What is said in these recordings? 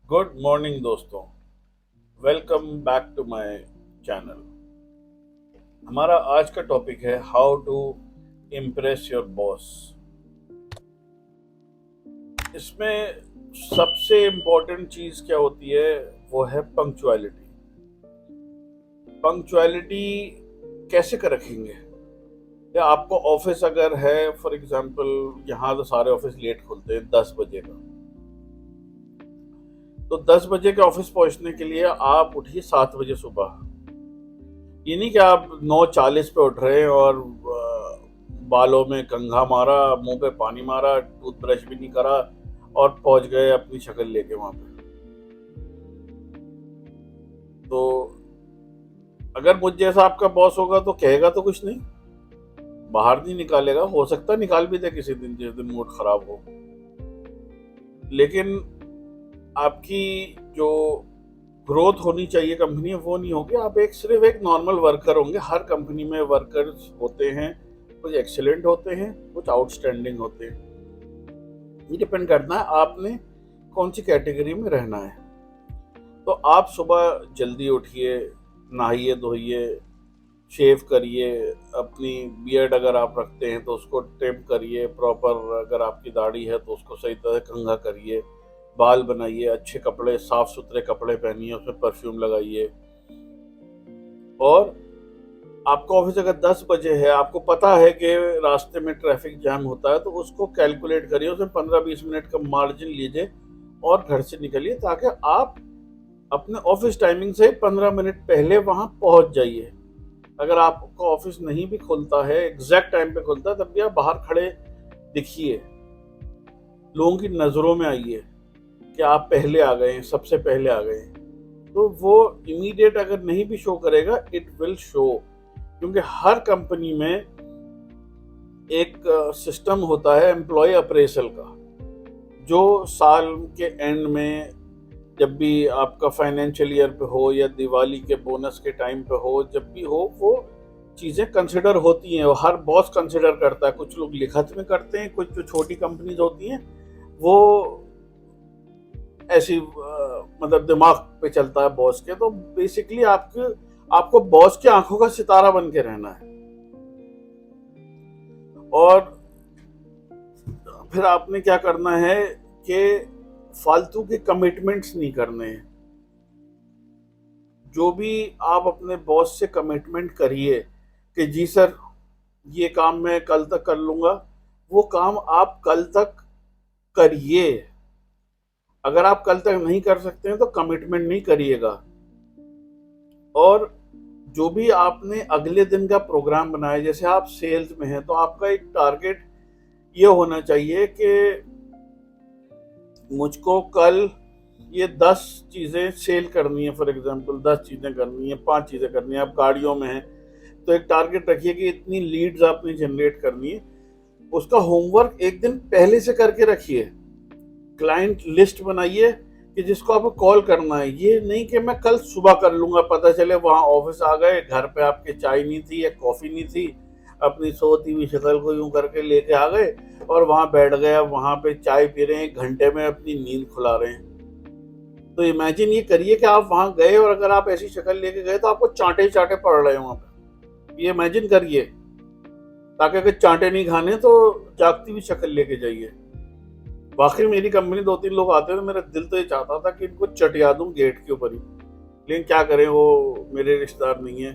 Good morning दोस्तों। Welcome back to my channel. हमारा आज का टॉपिक है how to impress your boss. इसमें सबसे इम्पोर्टेंट चीज क्या होती है, वो है पंक्चुअलिटी। पंक्चुअलिटी कैसे कर रखेंगे? या आपको ऑफिस अगर है, फॉर एग्जांपल यहाँ तो सारे ऑफिस लेट खुलते हैं 10 बजे का, तो 10 बजे के ऑफिस पहुंचने के लिए आप उठिए 7 बजे सुबह। ये नहीं कि आप 9:40 पे उठ रहे हैं और बालों में कंघा मारा, मुंह पे पानी मारा, टूथब्रश भी नहीं करा और पहुंच गए अपनी शक्ल लेके वहां पे। तो अगर मुझ जैसा आपका बॉस होगा तो कहेगा तो कुछ नहीं, बाहर नहीं निकालेगा, हो सकता है निकाल भी दे किसी दिन जिस दिन मूड खराब हो। लेकिन आपकी जो ग्रोथ होनी चाहिए कंपनी में वो नहीं होगी। आप सिर्फ एक नॉर्मल वर्कर होंगे। हर कंपनी में वर्कर्स होते हैं, कुछ एक्सीलेंट होते हैं, कुछ आउटस्टैंडिंग होते हैं। ये डिपेंड करता है आपने कौन सी कैटेगरी में रहना है। तो आप सुबह जल्दी उठिए, नहाइए धोइए, शेव करिए, अपनी बियर्ड अगर आप रखते हैं तो उसको ट्रिम करिए प्रॉपर, अगर आपकी दाढ़ी है तो उसको सही तरह कंघा करिए, बाल बनाइए, अच्छे कपड़े, साफ सुथरे कपड़े पहनिए, उसमें परफ्यूम लगाइए। और आपका ऑफिस अगर 10 बजे है, आपको पता है कि रास्ते में ट्रैफिक जैम होता है, तो उसको कैलकुलेट करिए, उसमें 15-20 मिनट का मार्जिन लीजिए और घर से निकलिए, ताकि आप अपने ऑफिस टाइमिंग से 15 मिनट पहले वहां पहुंच जाइए। अगर आपका ऑफिस नहीं भी खुलता है, एग्जैक्ट टाइम पे खुलता है, तब भी आप बाहर खड़े दिखिए, लोगों की नजरों में आइए कि आप पहले आ गए हैं, सबसे पहले आ गए हैं। तो वो इमीडिएट अगर नहीं भी शो करेगा, इट विल शो। क्योंकि हर कंपनी में एक सिस्टम होता है एम्प्लॉय अप्रेजल का, जो साल के एंड में, जब भी आपका फाइनेंशियल ईयर पे हो या दिवाली के बोनस के टाइम पे हो, जब भी हो, वो चीज़ें कंसिडर होती हैं और हर बॉस कंसिडर करता है। कुछ लोग लिखत में करते हैं, कुछ जो छोटी कंपनीज होती हैं वो ऐसी मतलब दिमाग पे चलता है बॉस के। तो बेसिकली आपको बॉस की आंखों का सितारा बन के रहना है। और फिर आपने क्या करना है कि फालतू के कमिटमेंट्स नहीं करने हैं। जो भी आप अपने बॉस से कमिटमेंट करिए कि जी सर ये काम मैं कल तक कर लूंगा, वो काम आप कल तक करिए। अगर आप कल तक नहीं कर सकते हैं तो कमिटमेंट नहीं करिएगा। और जो भी आपने अगले दिन का प्रोग्राम बनाया, जैसे आप सेल्स में हैं तो आपका एक टारगेट ये होना चाहिए कि मुझको कल ये 10 चीज़ें सेल करनी है। फॉर एग्जांपल 10 चीज़ें करनी है, 5 चीज़ें करनी है। आप गाड़ियों में हैं तो एक टारगेट रखिए कि इतनी लीड्स आपने जनरेट करनी है। उसका होमवर्क एक दिन पहले से करके रखिए। क्लाइंट लिस्ट बनाइए कि जिसको आपको कॉल करना है। ये नहीं कि मैं कल सुबह कर लूंगा, पता चले वहाँ ऑफिस आ गए, घर पे आपके चाय नहीं थी या कॉफ़ी नहीं थी, अपनी सोती हुई शक्ल को यूं करके लेके आ गए और वहाँ बैठ गए। अब वहाँ पे चाय पी रहे हैं, 1 घंटे में अपनी नींद खुला रहे हैं। तो इमेजिन ये करिए कि आप वहाँ गए और अगर आप ऐसी शक्ल लेके गए तो आपको चांटे ही चांटे पड़ रहे हैं वहाँ पे। ये इमेजिन करिए, ताकि अगर चांटे नहीं खाने तो जागती हुई शक्ल लेके जाइए। वाकई मेरी कंपनी 2-3 लोग आते हैं तो मेरा दिल तो ये चाहता था कि इनको चटिया दूं गेट के ऊपर ही, लेकिन क्या करें, वो मेरे रिश्तेदार नहीं है।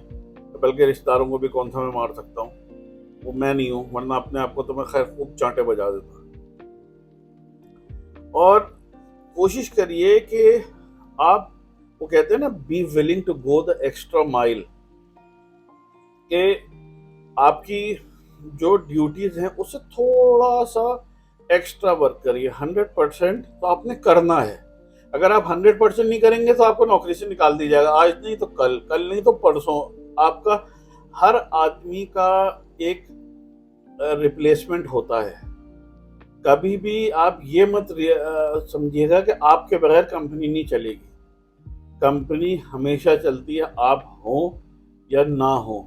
बल्कि रिश्तेदारों को भी कौन सा मैं मार सकता हूँ, वो मैं नहीं हूँ, वरना अपने आप को तो मैं खैर खूब चांटे बजा देता। और कोशिश करिए कि आप, वो कहते हैं ना, be willing to go the extra mile, कि आपकी जो ड्यूटीज हैं उससे थोड़ा सा एक्स्ट्रा वर्क करिए। 100% तो आपने करना है। अगर आप 100% नहीं करेंगे तो आपको नौकरी से निकाल दिया जाएगा, आज नहीं तो कल, कल नहीं तो परसों। आपका हर आदमी का एक रिप्लेसमेंट होता है। कभी भी आप ये मत समझिएगा कि आपके बगैर कंपनी नहीं चलेगी। कंपनी हमेशा चलती है, आप हो या ना हो।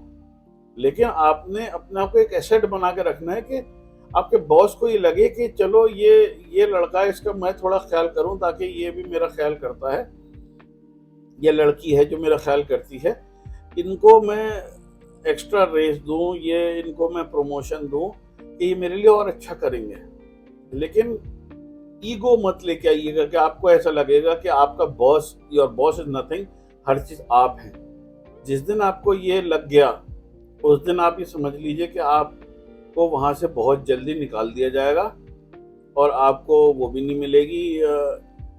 लेकिन आपने अपने आप को एक एसेट बना के रखना है कि आपके बॉस को ये लगे कि चलो ये लड़का है, इसका मैं थोड़ा ख्याल करूं ताकि ये भी मेरा ख्याल करता है, ये लड़की है जो मेरा ख्याल करती है, इनको मैं एक्स्ट्रा रेस दूं, ये इनको मैं प्रमोशन दूं कि ये मेरे लिए और अच्छा करेंगे। लेकिन ईगो मत लेके आइएगा कि आपको ऐसा लगेगा कि आपका boss, your boss is nothing, हर चीज आप हैं। जिस दिन आपको ये लग गया, उस दिन आप ये समझ लीजिए कि आपको वहां से बहुत जल्दी निकाल दिया जाएगा और आपको वो भी नहीं मिलेगी,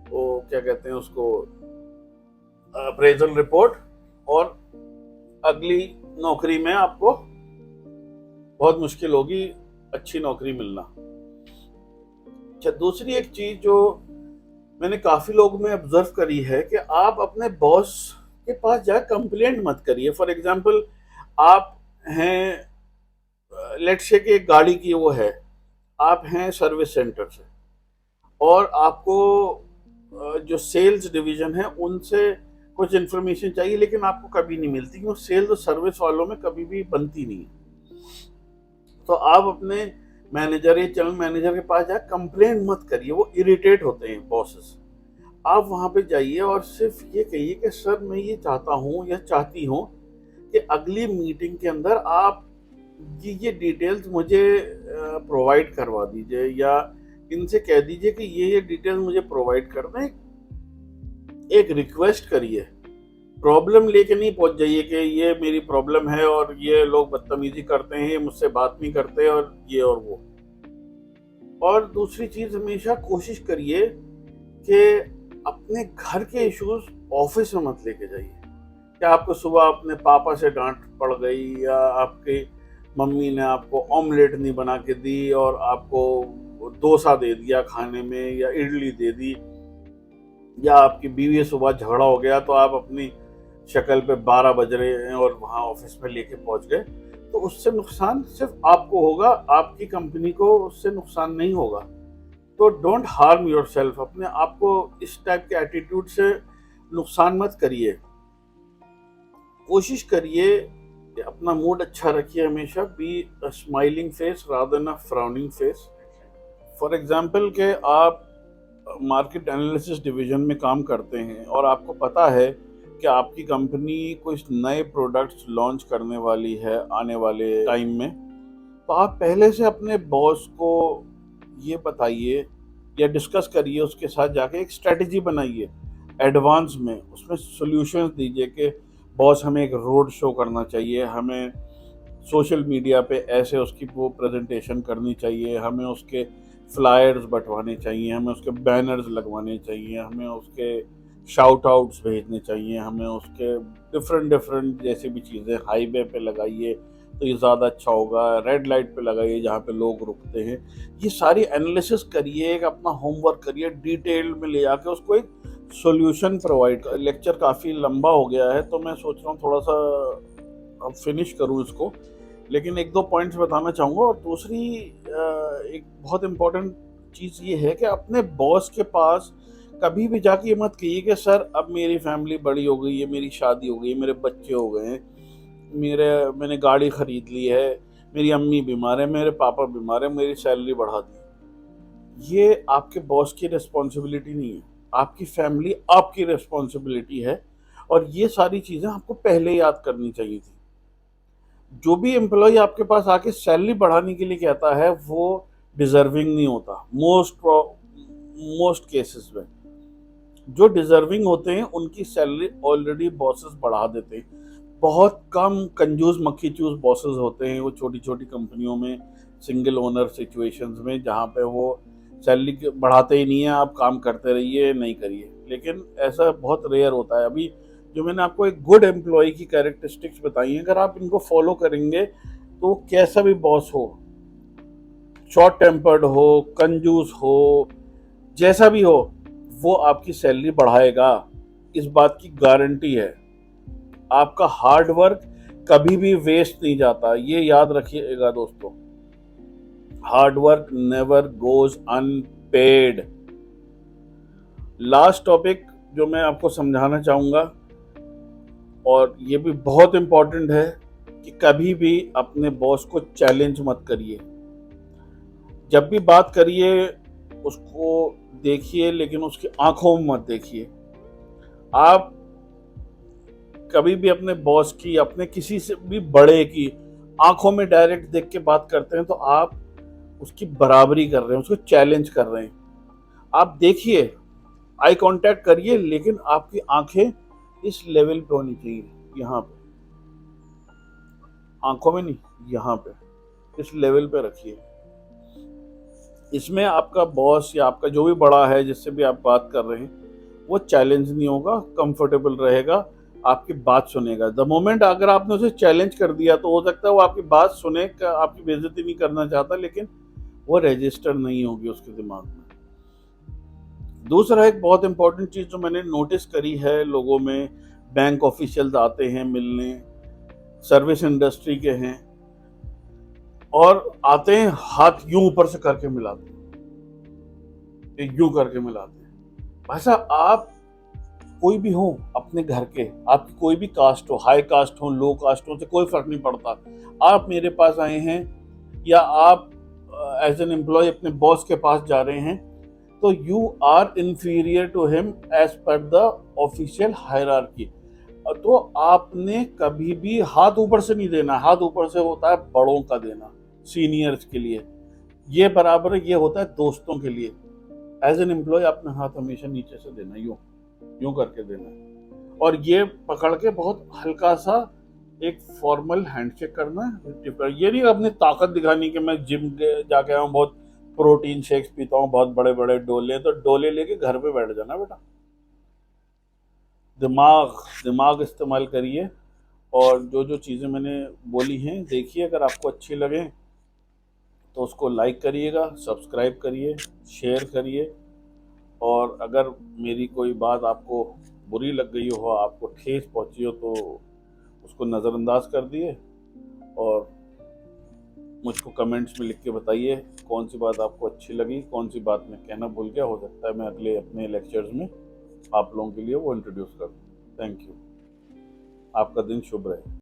वो क्या कहते हैं उसको, अप्रेजल रिपोर्ट, और अगली नौकरी में आपको बहुत मुश्किल होगी अच्छी नौकरी मिलना। अच्छा, दूसरी एक चीज जो मैंने काफी लोग में ऑब्जर्व करी है कि आप अपने बॉस के पास जाए कंप्लेंट मत करिए। फॉर एग्जांपल, आप हैं, लेट्स से कि एक गाड़ी की वो है, आप हैं सर्विस सेंटर से और आपको जो सेल्स डिवीजन है उनसे कुछ इन्फॉर्मेशन चाहिए, लेकिन आपको कभी नहीं मिलती, क्योंकि सेल्स और सर्विस वालों में कभी भी बनती नहीं है। तो आप अपने मैनेजर या चैनल मैनेजर के पास जाए कंप्लेंट मत करिए, वो इरिटेट होते हैं बॉसेस। आप वहां पे जाइए और सिर्फ ये कहिए कि सर मैं ये चाहता हूँ या चाहती हूँ कि अगली मीटिंग के अंदर आप ये डिटेल्स मुझे प्रोवाइड करवा दीजिए, या इनसे कह दीजिए कि ये डिटेल्स मुझे प्रोवाइड कर दें। एक रिक्वेस्ट करिए, प्रॉब्लम लेके नहीं पहुंच जाइए कि ये मेरी प्रॉब्लम है और ये लोग बदतमीजी करते हैं, ये मुझसे बात नहीं करते और ये और वो। और दूसरी चीज, हमेशा कोशिश करिए कि अपने घर के इश्यूज ऑफिस में मत लेके जाइए। क्या आपको सुबह अपने पापा से डांट पड़ गई, या आपकी मम्मी ने आपको ऑमलेट नहीं बना के दी और आपको डोसा दे दिया खाने में, या इडली दे दी, या आपकी बीवी से सुबह झगड़ा हो गया तो आप अपनी शक्ल पे 12 बज रहे हैं और वहाँ ऑफिस में लेके पहुंच गए, तो उससे नुकसान सिर्फ आपको होगा, आपकी कंपनी को उससे नुकसान नहीं होगा। तो डोंट हार्म योरसेल्फ, अपने आप को इस टाइप के एटीट्यूड से नुकसान मत करिए। कोशिश करिए कि अपना मूड अच्छा रखिए, हमेशा be a smiling face rather than a frowning face. For example के आप मार्केट एनालिसिस डिवीजन में काम करते हैं और आपको पता है कि आपकी कंपनी कुछ नए प्रोडक्ट्स लॉन्च करने वाली है आने वाले टाइम में, तो आप पहले से अपने बॉस को ये बताइए या डिस्कस करिए, उसके साथ जाके एक स्ट्रेटजी बनाइए एडवांस में, उसमें सॉल्यूशंस दीजिए कि बॉस हमें एक रोड शो करना चाहिए, हमें सोशल मीडिया पे ऐसे उसकी वो प्रेजेंटेशन करनी चाहिए, हमें उसके फ्लायर्स बंटवाने चाहिए, हमें उसके बैनर्स लगवाने चाहिए, हमें उसके शाउट आउट्स भेजने चाहिए, हमें उसके डिफरेंट जैसी भी चीज़ें, हाईवे पे लगाइए तो ये ज़्यादा अच्छा होगा, रेड लाइट पे लगाइए जहाँ पे लोग रुकते हैं। ये सारी एनालिसिस करिए, एक अपना होमवर्क करिए, डिटेल में ले आके उसको एक सॉल्यूशन प्रोवाइड कर। लेक्चर काफ़ी लंबा हो गया है तो मैं सोच रहा हूँ थोड़ा सा अब फिनिश करूँ इसको, लेकिन एक दो पॉइंट्स बताना चाहूँगा। और दूसरी एक बहुत इम्पोर्टेंट चीज़ ये है कि अपने बॉस के पास कभी भी जाके ये मत कहिए कि सर अब मेरी फैमिली बड़ी हो गई है, मेरी शादी हो गई है, मेरे बच्चे हो गए हैं, मैंने गाड़ी खरीद ली है, मेरी अम्मी बीमार है, मेरे पापा बीमार है, मेरी सैलरी बढ़ा दी। ये आपके बॉस की रिस्पॉन्सिबिलिटी नहीं है, आपकी फैमिली आपकी रिस्पॉन्सिबिलिटी है, और ये सारी चीज़ें आपको पहले याद करनी चाहिए थी। जो भी एम्प्लॉय आपके पास आके सैलरी बढ़ाने के लिए कहता है वो डिजर्विंग नहीं होता। मोस्ट केसेस में जो डिजर्विंग होते हैं उनकी सैलरी ऑलरेडी बॉसेस बढ़ा देते हैं। बहुत कम कंजूस मक्खी चूस बॉसेस होते हैं वो छोटी छोटी कंपनियों में, सिंगल ओनर सिचुएशंस में, जहाँ पे वो सैलरी बढ़ाते ही नहीं है, आप काम करते रहिए नहीं करिए। लेकिन ऐसा बहुत रेयर होता है। अभी जो मैंने आपको एक गुड एम्प्लॉय की कैरेक्टरिस्टिक्स बताई हैं, अगर आप इनको फॉलो करेंगे तो कैसा भी बॉस हो, शॉर्ट टेम्पर्ड हो, कंजूस हो, जैसा भी हो, वो आपकी सैलरी बढ़ाएगा, इस बात की गारंटी है। आपका हार्ड वर्क कभी भी वेस्ट नहीं जाता, ये याद रखिएगा दोस्तों। Hard work never goes unpaid. Last topic जो मैं आपको समझाना चाहूंगा, और ये भी बहुत इंपॉर्टेंट है, कि कभी भी अपने बॉस को चैलेंज मत करिए। जब भी बात करिए उसको देखिए, लेकिन उसकी आंखों में मत देखिए। आप कभी भी अपने बॉस की, अपने किसी से भी बड़े की आंखों में डायरेक्ट देख के बात करते हैं तो आप उसकी बराबरी कर रहे हैं, उसको चैलेंज कर रहे हैं। आप देखिए, आई कांटेक्ट करिए, लेकिन आपकी आंखें इस लेवल पे होनी चाहिए, यहाँ पे, आंखों में नहीं, यहाँ पे, इस लेवल पे रखिए। इसमें आपका बॉस या आपका जो भी बड़ा है जिससे भी आप बात कर रहे हैं, वो चैलेंज नहीं होगा, कंफर्टेबल रहेगा, आपकी बात सुनेगा। द मोमेंट अगर आपने उसे चैलेंज कर दिया तो हो सकता है वो आपकी बात सुने, आपकी बेइज्जती नहीं करना चाहता, लेकिन वो रजिस्टर नहीं होगी उसके दिमाग में। दूसरा एक बहुत इंपॉर्टेंट चीज जो मैंने नोटिस करी है लोगों में, बैंक ऑफिशियल्स आते हैं मिलने, सर्विस इंडस्ट्री के हैं, और आते हैं हाथ यूं ऊपर से करके मिलाते हैं, यूं करके मिलाते हैं। ऐसा आप कोई भी हो अपने घर के, आपकी कोई भी कास्ट हो, हाई कास्ट हो, लो कास्ट हो, से कोई फर्क नहीं पड़ता, आप मेरे पास आए हैं या आप एज एन एम्प्लॉय अपने बॉस के पास जा रहे हैं, तो you are inferior to him as per the official hierarchy. तो आपने कभी भी हाथ ऊपर से नहीं देना। हाथ ऊपर से होता है बड़ों का देना, सीनियर्स के लिए। ये बराबर ये होता है दोस्तों के लिए। एज एन एम्प्लॉय अपना हाथ हमेशा नीचे से देना, यूं यूं करके देना है, और ये पकड़ के बहुत हल्का सा एक फॉर्मल हैंडशेक करना है। ये नहीं अपनी ताकत दिखानी कि मैं जिम जाके आया हूँ, बहुत प्रोटीन शेक्स पीता हूँ, बहुत बड़े बड़े डोले, तो डोले लेके घर पे बैठ जाना बेटा। दिमाग दिमाग इस्तेमाल करिए, और जो जो चीज़ें मैंने बोली हैं देखिए, अगर आपको अच्छी लगे तो उसको लाइक करिएगा, सब्सक्राइब करिए, शेयर करिए। और अगर मेरी कोई बात आपको बुरी लग गई हो, आपको ठेस पहुंची हो, तो उसको नज़रअंदाज कर दिए, और मुझको कमेंट्स में लिख के बताइए कौन सी बात आपको अच्छी लगी, कौन सी बात मैं कहना भूल गया। हो सकता है मैं अगले अपने लेक्चर्स में आप लोगों के लिए वो इंट्रोड्यूस कर दूँ। Thank you. आपका दिन शुभ रहे।